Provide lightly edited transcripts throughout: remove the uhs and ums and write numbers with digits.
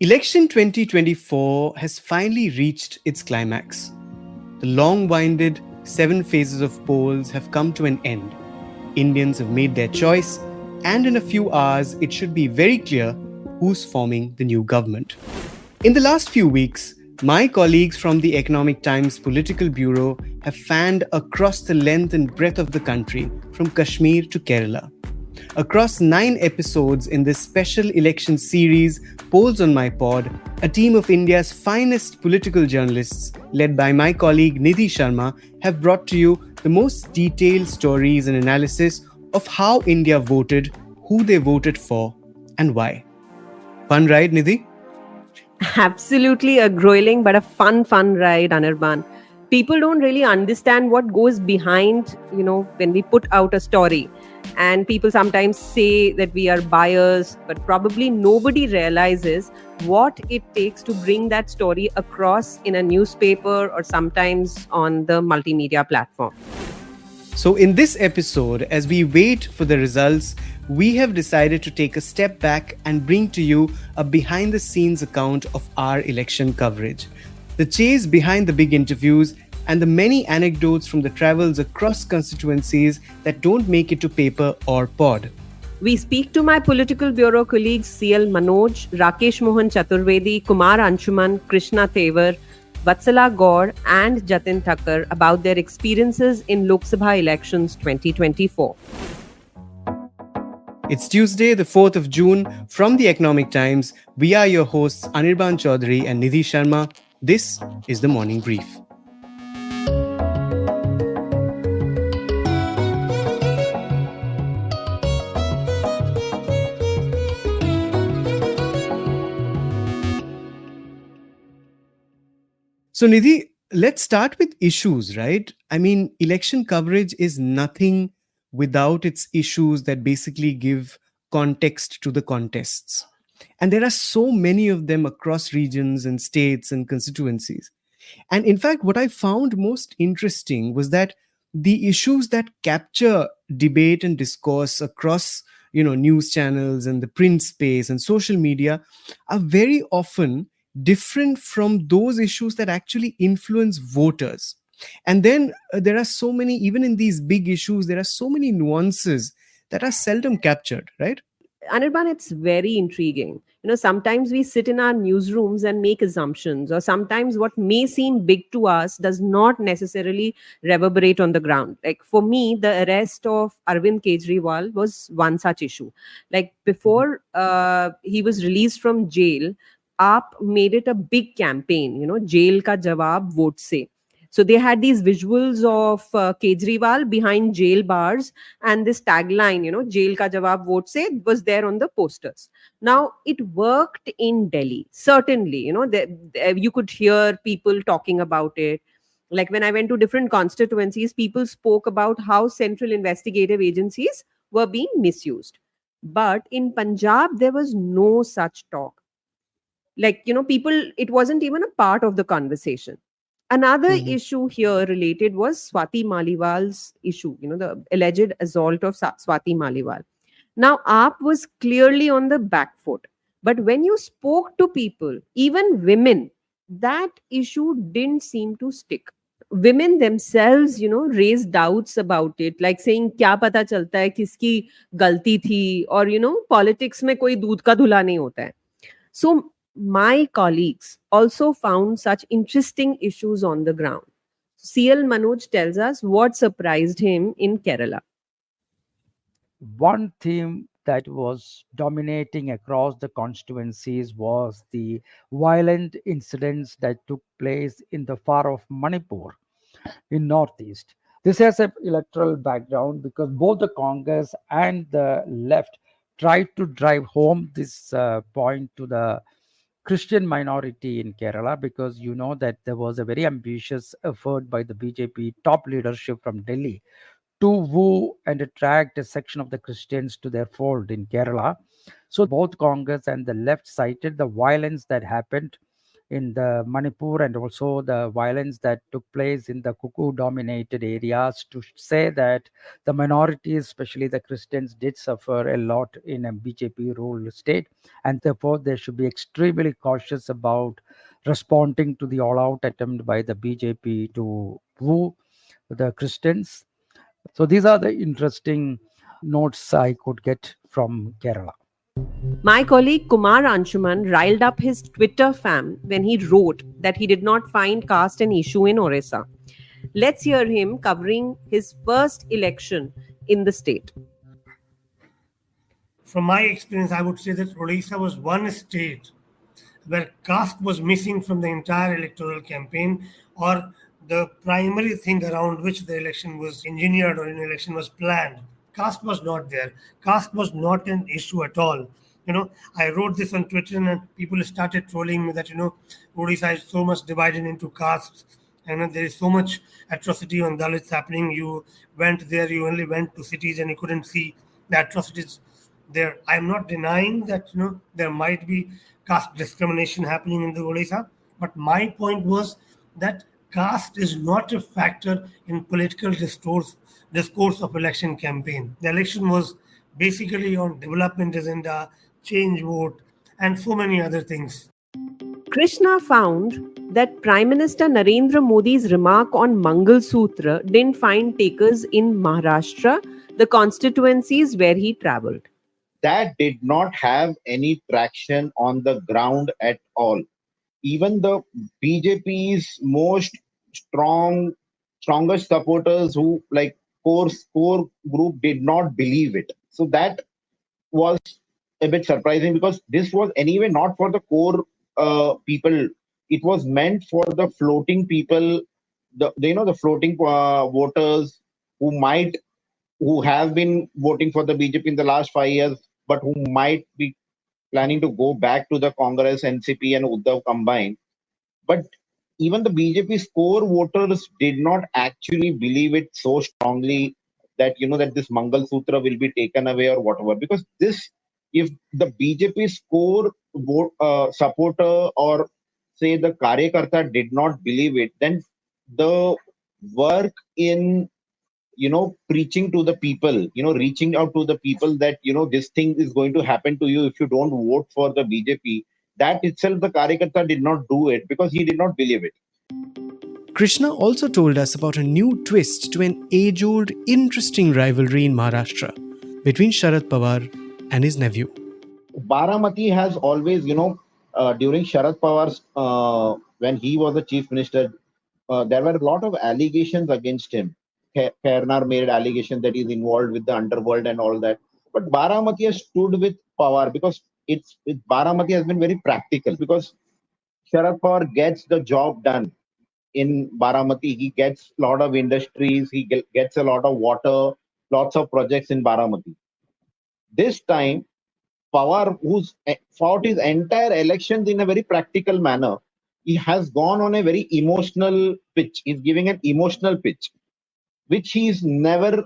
Election 2024 has finally reached its climax. The long winded 7 phases of polls have come to an end. Indians have made their choice, and in a few hours, it should be very clear who's forming the new government. In the last few weeks, my colleagues from the Economic Times Political Bureau have fanned across the length and breadth of the country, from Kashmir to Kerala. Across 9 episodes in this special election series, Polls on My Pod, a team of India's finest political journalists, led by my colleague Nidhi Sharma, have brought to you the most detailed stories and analysis of how India voted, who they voted for, and why. Fun ride, Nidhi? Absolutely a grueling but a fun ride, Anirban. People don't really understand what goes behind, when we put out a story. And people sometimes say that we are biased, but probably nobody realizes what it takes to bring that story across in a newspaper or sometimes on the multimedia platform. So, in this episode, as we wait for the results, we have decided to take a step back and bring to you a behind the scenes account of our election coverage. The chase behind the big interviews and the many anecdotes from the travels across constituencies that don't make it to paper or pod. We speak to my political bureau colleagues CL Manoj, Rakesh Mohan Chaturvedi, Kumar Anshuman, Krishna Thevar, Vatsala Gaur and Jatin Thakkar about their experiences in Lok Sabha elections 2024. It's Tuesday, the 4th of June. From the Economic Times, we are your hosts Anirban Chaudhary and Nidhi Sharma. This is the Morning Brief. So, Nidhi, let's start with issues, right? I mean, election coverage is nothing without its issues that basically give context to the contests. And there are so many of them across regions and states and constituencies. And in fact, what I found most interesting was that the issues that capture debate and discourse across news channels and the print space and social media are very often different from those issues that actually influence voters. And then there are so many, even in these big issues, there are so many nuances that are seldom captured, right? Anirban, it's very intriguing. Sometimes we sit in our newsrooms and make assumptions, or sometimes what may seem big to us does not necessarily reverberate on the ground. Like for me, the arrest of Arvind Kejriwal was one such issue. Like before he was released from jail, AAP made it a big campaign, jail ka jawab vote se. So they had these visuals of Kejriwal behind jail bars, and this tagline, "Jail ka jawab vote se" was there on the posters. Now it worked in Delhi, certainly. You could hear people talking about it. Like when I went to different constituencies, people spoke about how central investigative agencies were being misused. But in Punjab, there was no such talk. Like, people, it wasn't even a part of the conversation. Another Mhm. issue here related was Swati Maliwal's issue, the alleged assault of Swati Maliwal. Now, AAP was clearly on the back foot. But when you spoke to people, even women, that issue didn't seem to stick. Women themselves, raised doubts about it, like saying, "Kya pata chalta hai, kiski galti thi?" Or, politics mein koi doodh ka dhula nahi hota hai. So, my colleagues also found such interesting issues on the ground. CL Manoj tells us what surprised him in Kerala. One theme that was dominating across the constituencies was the violent incidents that took place in the far off Manipur in northeast. This has an electoral background because both the Congress and the left tried to drive home this point to the Christian minority in Kerala, because you know that there was a very ambitious effort by the BJP top leadership from Delhi to woo and attract a section of the Christians to their fold in Kerala. So both Congress and the left cited the violence that happened in the Manipur, and also the violence that took place in the Kuku dominated areas, to say that the minorities, especially the Christians, did suffer a lot in a BJP ruled state, and therefore they should be extremely cautious about responding to the all out attempt by the BJP to woo the Christians. So these are the interesting notes I could get from Kerala. My colleague Kumar Anshuman riled up his Twitter fam when he wrote that he did not find caste an issue in Orissa. Let's hear him covering his first election in the state. From my experience, I would say that Odisha was one state where caste was missing from the entire electoral campaign, or the primary thing around which the election was engineered or an election was planned. Caste was not there. Caste was not an issue at all. I wrote this on Twitter and people started trolling me that, Odisha is so much divided into castes and there is so much atrocity on Dalits happening. You went there, you only went to cities and you couldn't see the atrocities there. I'm not denying that, there might be caste discrimination happening in the Odisha, but my point was that caste is not a factor in political discourse of election campaign. The election was basically on development agenda, change vote, and so many other things. Krishna found that Prime Minister Narendra Modi's remark on Mangal Sutra didn't find takers in Maharashtra, the constituencies where he travelled. That did not have any traction on the ground at all. Even the BJP's most strongest supporters, who like core group, did not believe it. So that was a bit surprising, because this was anyway not for the core people. It was meant for the floating people, the floating voters who have been voting for the BJP in the last 5 years, but who might be planning to go back to the Congress, NCP, and Uddhav combined. But even the BJP's core voters did not actually believe it so strongly that that this Mangal Sutra will be taken away or whatever. Because if the BJP's core supporter, or say the Karyakarta, did not believe it, then the work in preaching to the people, reaching out to the people that, this thing is going to happen to you if you don't vote for the BJP, that itself the Karyakarta did not do it because he did not believe it. Krishna also told us about a new twist to an age-old, interesting rivalry in Maharashtra between Sharad Pawar and his nephew. Baramati has always, during Sharad Pawar's, when he was the chief minister, there were a lot of allegations against him. Khairnar made allegation that he's involved with the underworld and all that. But Baramati has stood with Pawar because Baramati has been very practical, because Sharad Pawar gets the job done in Baramati. He gets a lot of industries, he gets a lot of water, lots of projects in Baramati. This time, Pawar, who's fought his entire elections in a very practical manner, he has gone on a very emotional pitch. He's giving an emotional pitch, which he's never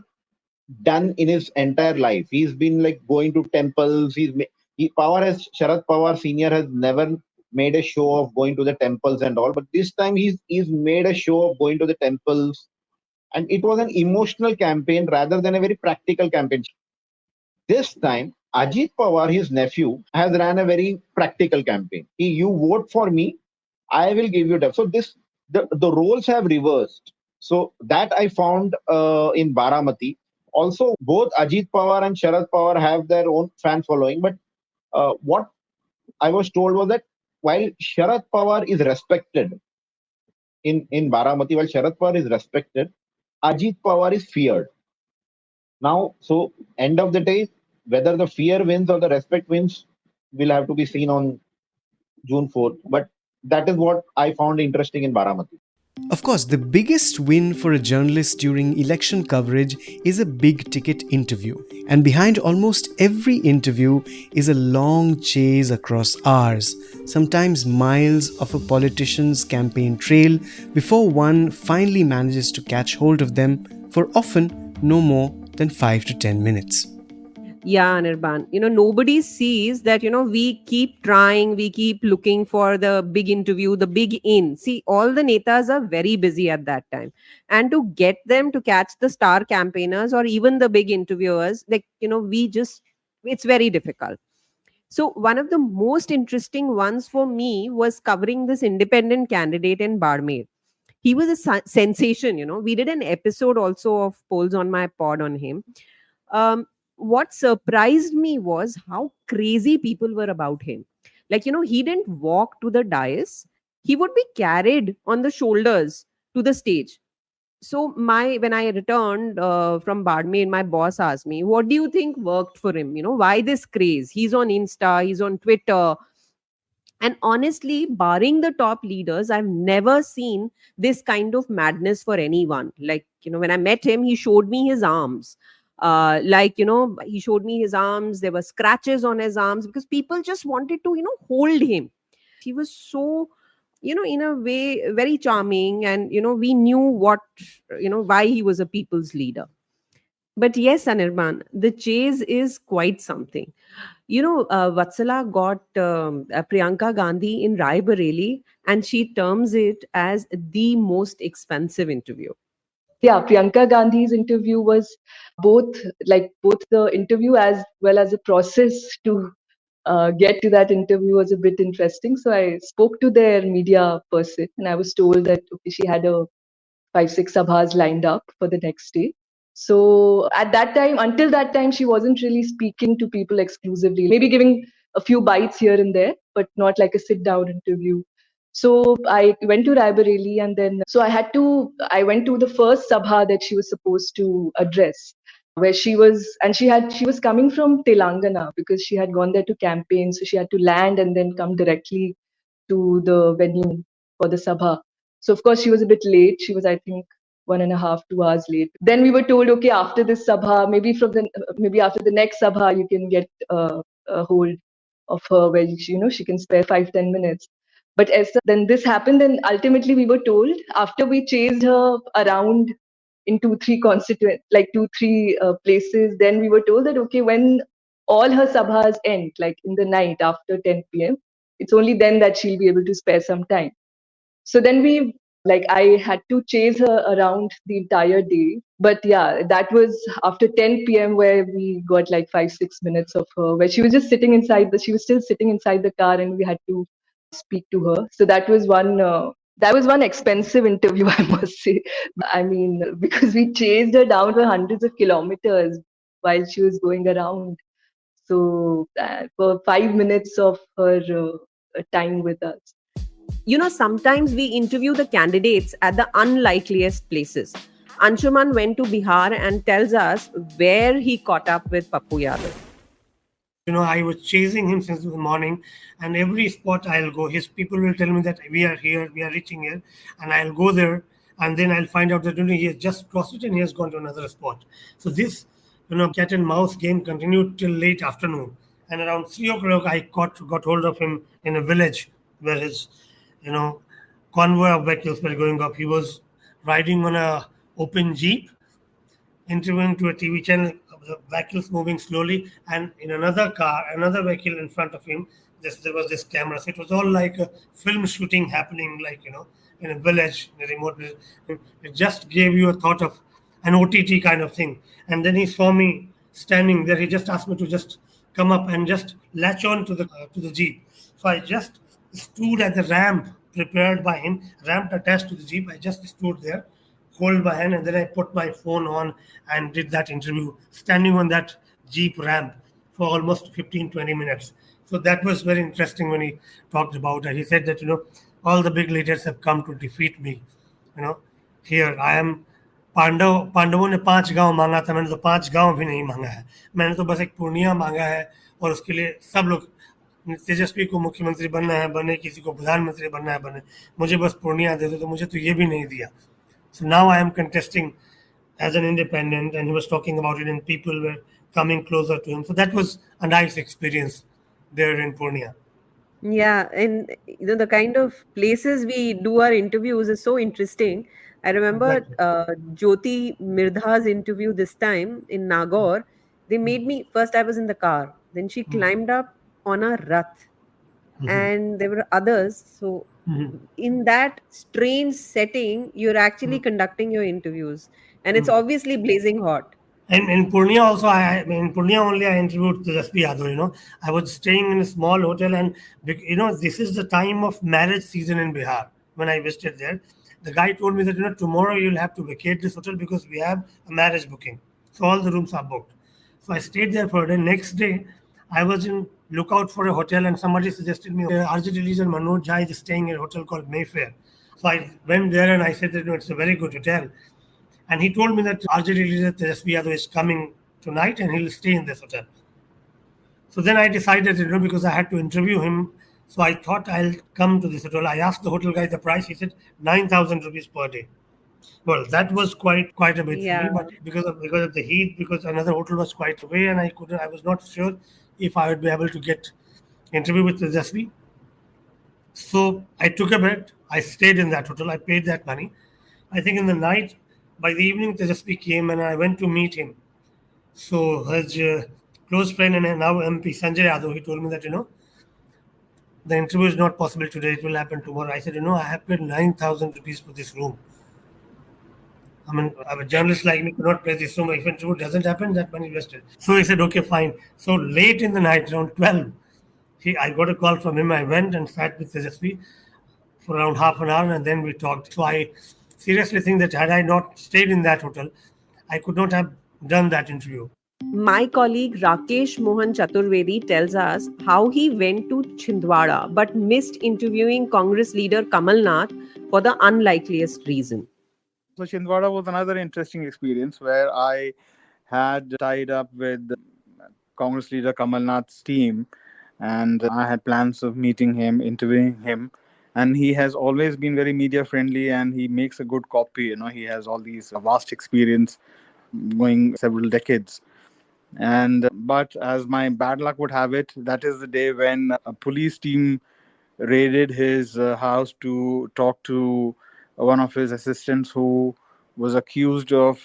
done in his entire life. He's been like going to temples. Sharad Pawar Senior has never made a show of going to the temples and all, but this time he's made a show of going to the temples, and it was an emotional campaign rather than a very practical campaign. This time, Ajit Pawar, his nephew, has ran a very practical campaign. You vote for me, I will give you that. So the roles have reversed. So that I found in Baramati. Also, both Ajit Pawar and Sharad Pawar have their own fan following. But what I was told was that while Sharad Pawar is respected in Baramati, Ajit Pawar is feared. Now, so end of the day, whether the fear wins or the respect wins will have to be seen on June 4th. But that is what I found interesting in Baramati. Of course, the biggest win for a journalist during election coverage is a big ticket interview. And behind almost every interview is a long chase across hours, sometimes miles of a politician's campaign trail before one finally manages to catch hold of them for often no more than 5 to 10 minutes. Yeah, Nirban. Nobody sees that, we keep trying, we keep looking for the big interview, the big in. See, all the netas are very busy at that time. And to get them to catch the star campaigners or even the big interviewers, like, it's very difficult. So, one of the most interesting ones for me was covering this independent candidate in Barmer. He was a sensation. We did an episode also of Polls on My Pod on him. What surprised me was how crazy people were about him. Like, he didn't walk to the dais, he would be carried on the shoulders to the stage. So when I returned from Badme, my boss asked me, what do you think worked for him? Why this craze? He's on Insta, he's on Twitter. And honestly, barring the top leaders, I've never seen this kind of madness for anyone. Like, when I met him, he showed me his arms. He showed me his arms. There were scratches on his arms because people just wanted to, hold him. He was so, in a way, very charming. And, we knew why he was a people's leader. But yes, Anirban, the chase is quite something. Vatsala got Priyanka Gandhi in Rai Bareli, and she terms it as the most expensive interview. Yeah, Priyanka Gandhi's interview was both the interview as well as the process to get to that interview was a bit interesting. So I spoke to their media person, and I was told that okay, she had a 5-6 sabhas lined up for the next day. So at that time, until that time, she wasn't really speaking to people exclusively, maybe giving a few bites here and there, but not like a sit down interview. So I went to Raebareli, and then I went to the first sabha that she was supposed to address, where she was coming from Telangana because she had gone there to campaign. So she had to land and then come directly to the venue for the sabha. So of course she was a bit late. She was, I think, 1.5, 2 hours late. Then we were told, okay, after this sabha, maybe after the next sabha, you can get a hold of her where she can spare 5-10 minutes. But then this happened, and ultimately we were told after we chased her around in 2-3 like 2-3 places, then we were told that okay, when all her sabhas end, like in the night after 10 p.m., it's only then that she'll be able to spare some time. So then I had to chase her around the entire day. But yeah, that was after 10 p.m. where we got like 5-6 minutes of her, where she was just she was still sitting inside the car, and we had to speak to her. So that was one expensive interview, I must say. I mean, because we chased her down for hundreds of kilometers while she was going around. So for 5 minutes of her time with us. Sometimes we interview the candidates at the unlikeliest places. Anshuman went to Bihar and tells us where he caught up with Pappu Yadav. I was chasing him since the morning, and every spot I'll go, his people will tell me that we are here, we are reaching here, and I'll go there, and then I'll find out that he has just crossed it and he has gone to another spot. So this, cat and mouse game continued till late afternoon, and around 3 o'clock I got hold of him in a village where his, convoy of vehicles were going up. He was riding on a open jeep, interviewing to a TV channel, the vehicles moving slowly, and in another vehicle in front of him, there was this camera. So it was all like a film shooting happening, in a village, in a remote village. It just gave you a thought of an OTT kind of thing. And then he saw me standing there. He just asked me to just come up and just latch on to the jeep. So I just stood at the ramp prepared by him, ramp attached to the jeep. I just stood there, hold my hand, and then I put my phone on and did that interview standing on that jeep ramp for almost 15-20 minutes. So that was very interesting when he talked about it. He said that all the big leaders have come to defeat me. Here I am. पांडवों ने 5 गांव मांगा था, मैंने तो 5 गांव भी नहीं मांगा है, मैंने तो बस एक पूर्णिया मांगा है, और उसके लिए सब लोग, तेजस्वी को मुख्यमंत्री बनना है बने, किसी को प्रधानमंत्री बनना है बने, मुझे बस पूर्णिया दे दो, तो मुझे तो ये भी नहीं दिया. So now I am contesting as an independent, and he was talking about it, and people were coming closer to him. So that was a nice experience there in Purnia. Yeah, and the kind of places we do our interviews is so interesting. I remember Jyoti Mirdha's interview this time in Nagaur. They made me, first I was in the car, then she climbed up on a rath, and there were others. So in that strange setting, you're actually conducting your interviews, and it's obviously blazing hot. And in Purnia also, in Purnia only I interviewed Jaspi Yadav. I was staying in a small hotel, and this is the time of marriage season in Bihar. When I visited there, the guy told me that tomorrow you'll have to vacate this hotel because we have a marriage booking. So all the rooms are booked. So I stayed there for a day. Next day, I was in lookout for a hotel, and somebody suggested me RJ Dillis and Manoj Jha is staying in a hotel called Mayfair. So I went there and I said that it's a very good hotel. And he told me that RJ Jaspi Yadav is coming tonight and he'll stay in this hotel. So then I decided, because I had to interview him, so I thought I'll come to this hotel. I asked the hotel guy the price. He said 9,000 rupees per day. Well, that was quite a bit for me, but because of the heat, because another hotel was quite away, and I was not sure if I would be able to get interview with the Jaspi. So I took a bet. I stayed in that hotel. I paid that money. I think in the night, by the evening, Tejasvi came and I went to meet him. So his close friend and now MP Sanjay Yadav, he told me that the interview is not possible today. It will happen tomorrow. I said, I have paid 9,000 rupees for this room. I mean, a journalist like me could not pay this room. If interview doesn't happen, that money is wasted. So he said, okay, fine. So late in the night, around 12, I got a call from him. I went and sat with Tejasvi for around half an hour, and then we talked. So I seriously think that had I not stayed in that hotel, I could not have done that interview. My colleague Rakesh Mohan Chaturvedi tells us how he went to Chhindwara but missed interviewing Congress leader Kamal Nath for the unlikeliest reason. So Chhindwara was another interesting experience where I had tied up with Congress leader Kamal Nath's team, and I had plans of meeting him, interviewing him. And he has always been very media friendly, and he makes a good copy. He has all these vast experience going several decades. But as my bad luck would have it, that is the day when a police team raided his house to talk to one of his assistants who was accused of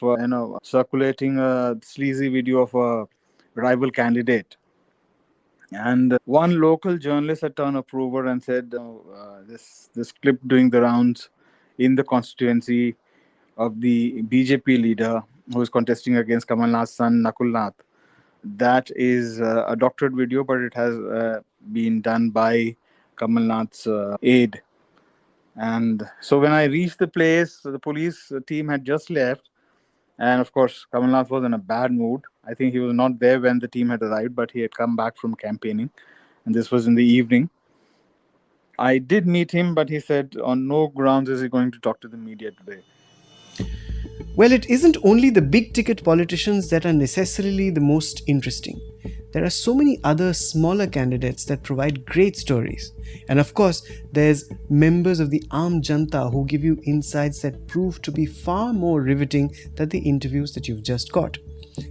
circulating a sleazy video of a rival candidate. And one local journalist had turned approver and said, this clip doing the rounds in the constituency of the BJP leader who is contesting against Kamal Nath's son, Nakul Nath. That is a doctored video, but it has been done by Kamal Nath's aide. And so when I reached the place, the police team had just left. And of course, Kamal Nath was in a bad mood. I think he was not there when the team had arrived, but he had come back from campaigning. And this was in the evening. I did meet him, but he said on no grounds is he going to talk to the media today. Well, it isn't only the big ticket politicians that are necessarily the most interesting. There are so many other smaller candidates that provide great stories. And of course, there's members of the Aam Janta who give you insights that prove to be far more riveting than the interviews that you've just got.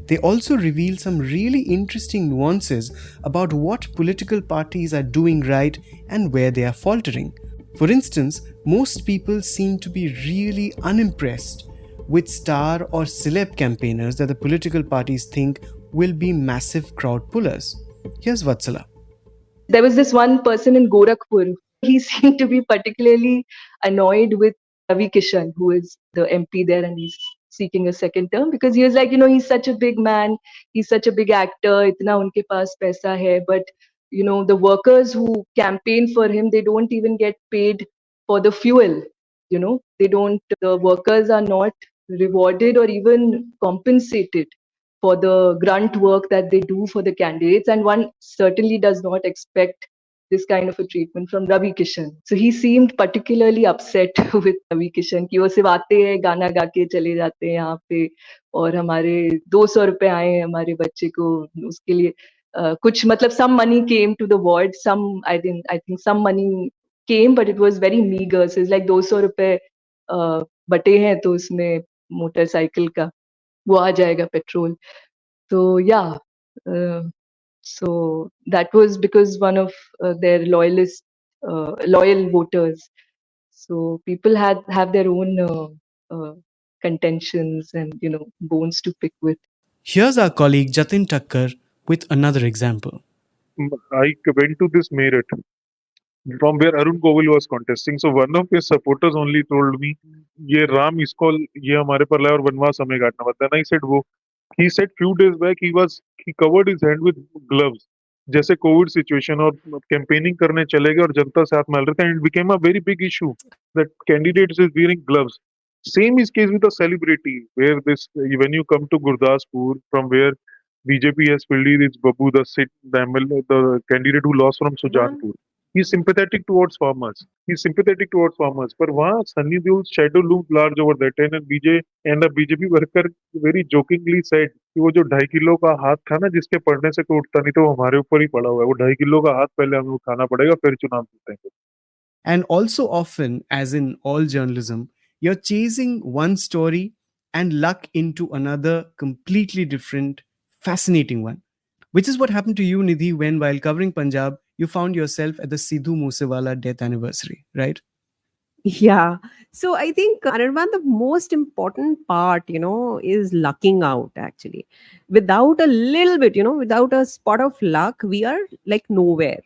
They also reveal some really interesting nuances about what political parties are doing right and where they are faltering. For instance, most people seem to be really unimpressed with star or celeb campaigners that the political parties think will be massive crowd pullers. Here's Vatsala. There was this one person in Gorakhpur. He seemed to be particularly annoyed with Ravi Kishan, who is the MP there, and he's seeking a second term because he was like, he's such a big man, he's such a big actor, itna unke paas paisa hai, but the workers who campaign for him, they don't even get paid for the fuel. The workers are not rewarded or even compensated for the grunt work that they do for the candidates, and one certainly does not expect this kind of a treatment from Ravi Kishan. So he seemed particularly upset with Ravi Kishan कि वो सिर्फ आते हैं गाना गा के चले जाते हैं यहाँ पे और हमारे 200 रुपए आए हैं हमारे बच्चे को उसके लिए कुछ मतलब some money came to the ward, I think some money came, but it was very meager. So it's like 200 रुपए बटे हैं तो उसमें मोटरसाइकिल का वो आ जाएगा petrol. So yeah, so that was because one of their loyal voters. So people have their own contentions and bones to pick with. Here's our colleague Jatin Thakkar with another example. I went to this Meerut from where Arun Govil was contesting. So one of his supporters only told me, "ये राम इसको ये हमारे पर लाया और वनवास हमें काटना." But then I said, "वो." He said few days back he covered his hand with gloves. जैसे कोविड सिचुएशन और कैंपेनिंग करने चले गए और जनता से हाथ मिल रहे थे, and it became a very big issue that candidates is wearing gloves. Same is case with a celebrity where this when you come to Gurdaspur from where BJP has filled is Babu the MLA, the candidate who lost from Sujanpur. He's sympathetic towards farmers. He's sympathetic towards farmers. But वहाँ Sunny Deol's shadow loomed large over that, and a BJP worker very jokingly said कि वो जो 2.5 kilo का हाथ था ना जिसके पड़ने से कोई उठता नहीं तो वो हमारे ऊपर ही पड़ा हुआ है। वो 2.5 किलो का हाथ पहले हमें उठाना पड़ेगा फिर चुनाव जीतेंगे। And also, often, as in all journalism, you're chasing one story and luck into another completely different, fascinating one. Which is what happened to you, Nidhi, when while covering Punjab, you found yourself at the Sidhu Moosewala death anniversary, right? Yeah. So I think, Anirban, the most important part, is lucking out actually. Without a little bit, without a spot of luck, we are like nowhere.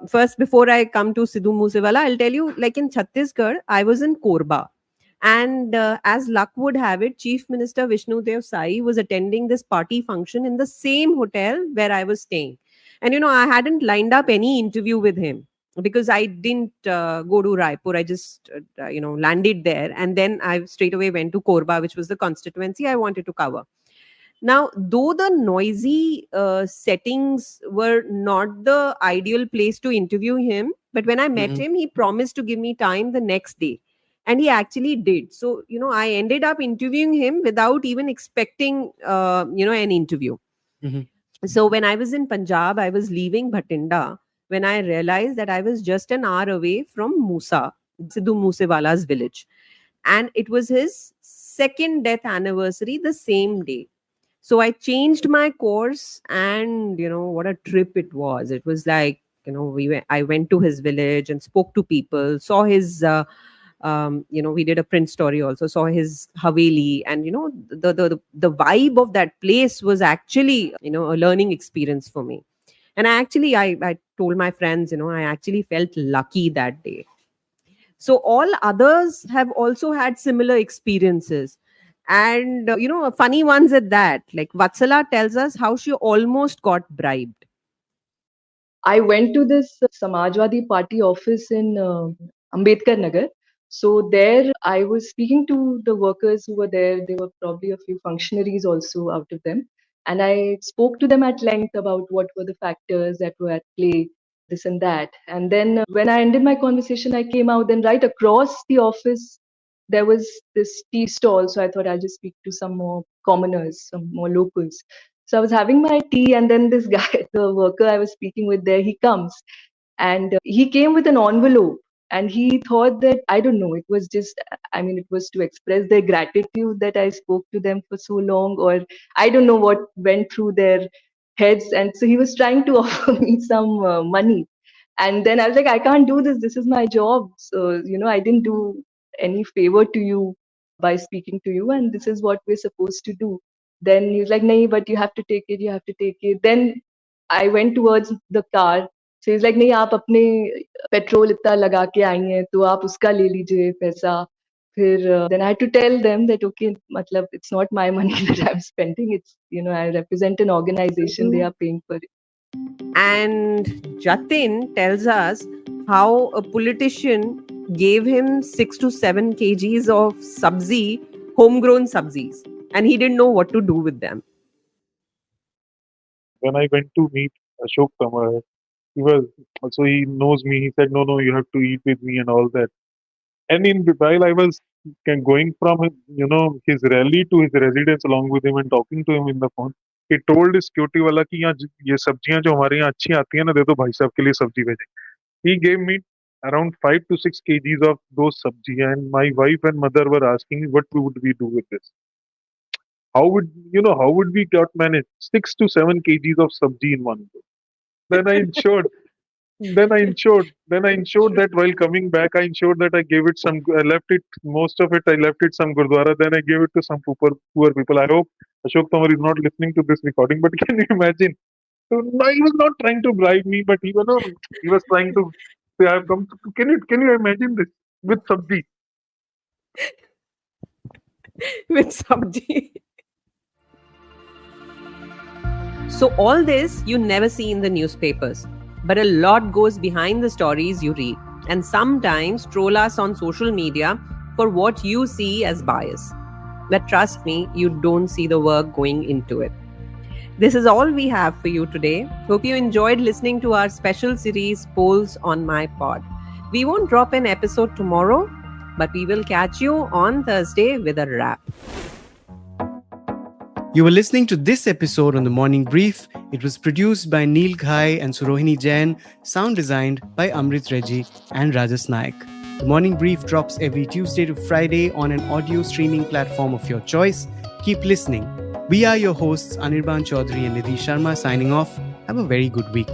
First, before I come to Sidhu Moosewala, I'll tell you, like in Chhattisgarh, I was in Korba. And as luck would have it, Chief Minister Vishnu Dev Sai was attending this party function in the same hotel where I was staying. And, I hadn't lined up any interview with him because I didn't go to Raipur. I just, landed there. And then I straight away went to Korba, which was the constituency I wanted to cover. Now, though the noisy settings were not the ideal place to interview him, but when I met him, he promised to give me time the next day. And he actually did. So, I ended up interviewing him without even expecting, an interview. So when I was in Punjab, I was leaving Bhatinda when I realized that I was just an hour away from Musa, Sidhu Moosewala's village. And it was his second death anniversary the same day. So I changed my course, and what a trip it was. It was like, I went to his village and spoke to people, saw his we did a print story also, saw his haveli, and the vibe of that place was actually a learning experience for me. And I told my friends, I actually felt lucky that day. So all others have also had similar experiences, and funny ones at that. Like Vatsala tells us how she almost got bribed. I went to this Samajwadi Party office in Ambedkar Nagar. So there I was speaking to the workers who were there. There were probably a few functionaries also out of them. And I spoke to them at length about what were the factors that were at play, this and that. And then when I ended my conversation, I came out. Then right across the office, there was this tea stall. So I thought I'll just speak to some more commoners, some more locals. So I was having my tea, and then this guy, the worker I was speaking with there, he comes, and he came with an envelope, and he thought that, I don't know, it was just, it was to express their gratitude that I spoke to them for so long, or I don't know what went through their heads. And so he was trying to offer me some money. And then I was like, I can't do this. This is my job. So, I didn't do any favor to you by speaking to you, and this is what we're supposed to do. Then he was like, "Nahi, but you have to take it. You have to take it." Then I went towards the car. So he's like, "नहीं, आप अपने petrol इतना लगा के आई हैं, तो आप उसका ले लीजिए पैसा." फिर then I had to tell them that, okay, मतलब it's not my money that I'm spending. It's, I represent an organization. They are paying for it. And Jatin tells us how a politician gave him 6 to 7 kgs of sabzi, homegrown sabzis, and he didn't know what to do with them. When I went to meet Ashok Tamar, he knows me. He said, no, you have to eat with me and all that. And while I was going from his rally to his residence along with him and talking to him in the phone, he told his security wala कि यहाँ ये सब्जियां जो हमारे यहाँ अच्छी आती है ना, दे दो भाई साहब के लिए सब्जी भेजें. He gave me around 5 to 6 kgs of those sabji, and my wife and mother were asking me what would we do with this. How would we manage 6 to 7 kgs of sabji in one go? Then I ensured that while coming back, I ensured that I gave it most of it I left it some gurdwara. Then I gave it to some poor people. I hope Ashok Tamar is not listening to this recording, but can you imagine? So, no, he was not trying to bribe me, but he was trying to say, "I've come." Can you imagine this with sabji? With sabji. So all this you never see in the newspapers, but a lot goes behind the stories you read, and sometimes troll us on social media for what you see as bias. But trust me, you don't see the work going into it. This is all we have for you today. Hope you enjoyed listening to our special series Polls on My Pod. We won't drop an episode tomorrow, but we will catch you on Thursday with a wrap. You were listening to this episode on The Morning Brief. It was produced by Neil Ghai and Surohini Jain, sound designed by Amrit Reggie and Rajas Naik. The Morning Brief drops every Tuesday to Friday on an audio streaming platform of your choice. Keep listening. We are your hosts, Anirban Chaudhary and Nidhi Sharma, signing off. Have a very good week.